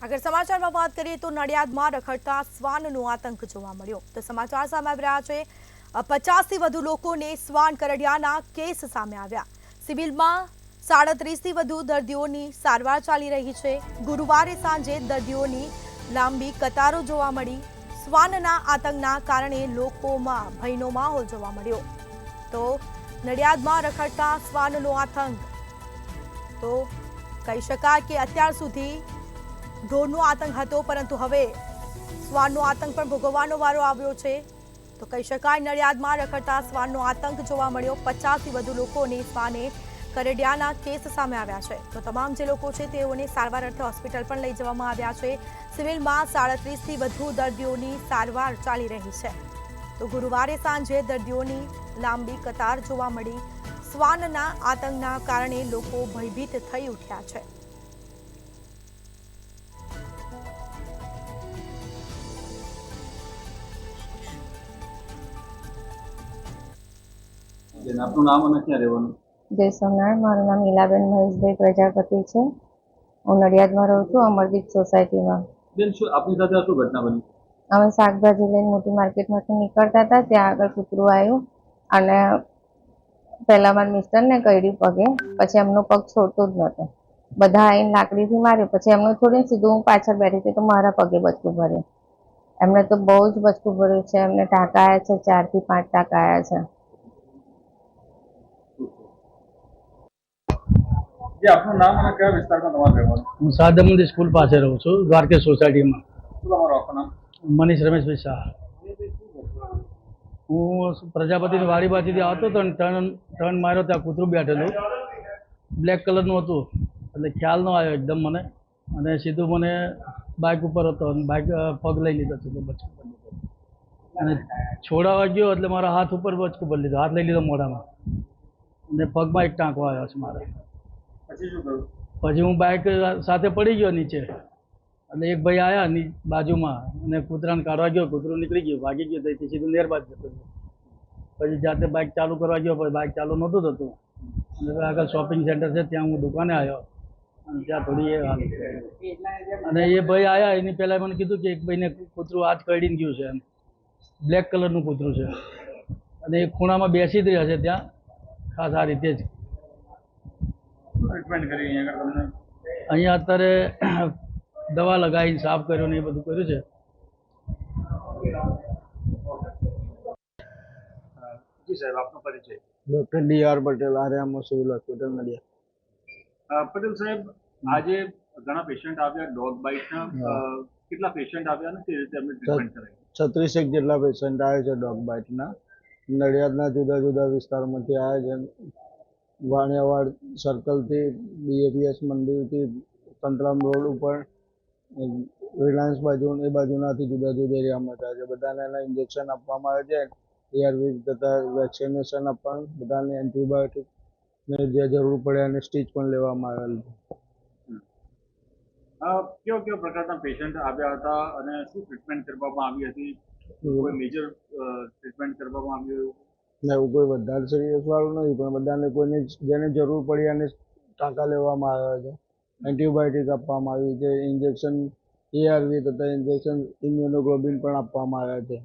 આગળ સમાચારમાં વાત કરીએ તો નડિયાદમાં રખડતા શ્વાનનો આતંક જોવા મળ્યો તો સમાચાર સામે આવી રહ્યા છે 50થી વધુ લોકોને શ્વાન કરડ્યાના કેસ સામે આવ્યા સિવિલમાં 37થી વધુ દર્દીઓની સારવાર ચાલી રહી છે ગુરુવારે સાંજે દર્દીઓની લાંબી કતારો જોવા મળી શ્વાનના આતંકના કારણે લોકોમાં ભયનો માહોલ જોવા મળ્યો તો નડિયાદમાં રખડતા શ્વાનનો આતંક તો કહી શકાય કે અત્યાર સુધી ઢોરનો આતંક હતો પરંતુ હવે શ્વાનનો આતંક પણ ભોગવવાનો વારો આવ્યો છે તો કહી શકાય નડિયાદમાં રખડતા શ્વાનનો આતંક જોવા મળ્યો 50થી વધુ લોકોને શ્વાને કરડ્યાના કેસ સામે આવ્યા છે તો તમામ જે લોકો છે તેઓને સારવાર અર્થે હોસ્પિટલ પણ લઈ જવામાં આવ્યા છે સિવિલમાં 37થી વધુ દર્દીઓની સારવાર ચાલી રહી છે તો ગુરુવારે સાંજે દર્દીઓની લાંબી કતાર જોવા મળી શ્વાનના આતંકના કારણે લોકો ભયભીત થઈ ઉઠ્યા છે આપનું નામ અને ક્યાં રહેવાનું? જય સોમનાથ. મારું નામ ઈલાબેન મહેશભાઈ પ્રજાપતિ છે. હું નડિયાદમાં રહું છું, અમરદીપ સોસાયટીમાં. બેન, શું આપની સાથે શું ઘટના બની? અમે શાકભાજી લઈને મોટી માર્કેટમાંથી નીકળતા હતા, ત્યાં આગળ કૂતરું આવ્યું અને પહેલા મારા મિસ્ટરને કરડ્યું પગે, પછી એમનો પગ છોડતો જ નહોતો. બધા આવીને લાકડીથી માર્યું, પછી એમનું છોડીને સીધું હું પાછળ બેઠી હતી તો મારા પગે બચકું ભર્યું. એમને તો બહુ જ બચકું ભર્યું છે. એમને ટાંકા આવ્યા છે, 4 થી 5 ટાંકા આવ્યા છે. આપનું નામ અને કયા વિસ્તારમાં તમારે રહેવાનું? હું સાદમંદી સ્કૂલ પાસે રહું છું, દ્વારકેશ સોસાયટીમાં. શું તમારું આખું નામ? મનીષ રમેશભાઈ શાહ. હું પ્રજાપતિની વાડી બાજુથી આવતો હતો ને ટર્ન માર્યો, ત્યાં કૂતરું બેઠેલું બ્લેક કલરનું હતું એટલે ખ્યાલ ન આવ્યો એકદમ મને અને સીધું મને બાઇક ઉપર હતો અને બાઇક પગ લઈ લીધો સીધો બચકું ભરી લીધો અને છોડાવા ગયો એટલે મારા હાથ ઉપર બચકું ભરી લીધો, હાથ લઈ લીધો મોઢામાં અને પગમાં એક ટાંકો આવ્યો છે મારે. પછી શું કર્યું? પછી હું બાઇક સાથે પડી ગયો નીચે એટલે એક ભાઈ આવ્યા બાજુમાં અને કૂતરાને કાઢવા ગયો, કૂતરું નીકળી ગયું, ભાગી ગયો, તેથી સીધું નેરબાદ જતો ગયો. પછી જાતે બાઇક ચાલુ કરવા ગયો, પછી બાઇક ચાલુ નહોતું થતું અને આગળ શોપિંગ સેન્ટર છે ત્યાં હું દુકાને આવ્યો અને ત્યાં થોડી એ હાલત અને એ ભાઈ આવ્યા એની પહેલાં મને કીધું કે એક ભાઈને કૂતરું હાથ કરડીને ગયું છે એમ, બ્લેક કલરનું કૂતરું છે અને એ ખૂણામાં બેસી જ રહ્યા છે ત્યાં ખાસ આ રીતે જ. ટ્રીટમેન્ટ કરી અહીંયા આગળ તમને? અહીંયા અત્યારે દવા લગાવીને સાફ કર્યો ને એ બધું કર્યું છે. જી સાહેબ, આપનો પરિચય? ડૉક્ટર DR પટેલ, આર્યામા સિવિલ હોસ્પિટલ નડિયાદ. પટેલ સાહેબ, આજે ઘણા પેશન્ટ આવ્યા ડોગ બાઇટના, કેટલા પેશન્ટ આવ્યા અને કેવી રીતે એમને ટ્રીટમેન્ટ કરાવી? 36 જેટલા પેશન્ટ આવે છે ડોગ બાઇટના. નડિયાદના જુદા જુદા વિસ્તારમાંથી આવે છે. વાણિયાવાડ સર્કલથી, BAPS મંદિરથી, સંતરામ રોડ ઉપર, રિલાયન્સ બાજુ એ બાજુનાથી જુદા જુદા એરિયામાં થાય છે. બધાને એના ઇન્જેક્શન આપવામાં આવે છે, ARV તથા વેક્સિનેશન આપવાનું, બધાને એન્ટીબાયોટિકને જે જરૂર પડે એને સ્ટીચ પણ લેવામાં આવેલ છે. કેવા પ્રકારના પેશન્ટ આવ્યા હતા અને શું ટ્રીટમેન્ટ કરવામાં આવી હતી? કોઈ મેજર ટ્રીટમેન્ટ કરવામાં આવ્યું? એવું કોઈ વધારે સિરિયસ વાળું નથી, પણ બધાને કોઈને જેને જરૂર પડી એને ટાંકા લેવામાં આવ્યા છે, એન્ટીબાયોટિક આપવામાં આવી છે, ઇન્જેક્શન ARV તથા ઇન્જેક્શન ઇમ્યુનોગ્લોબિન પણ આપવામાં આવ્યા છે.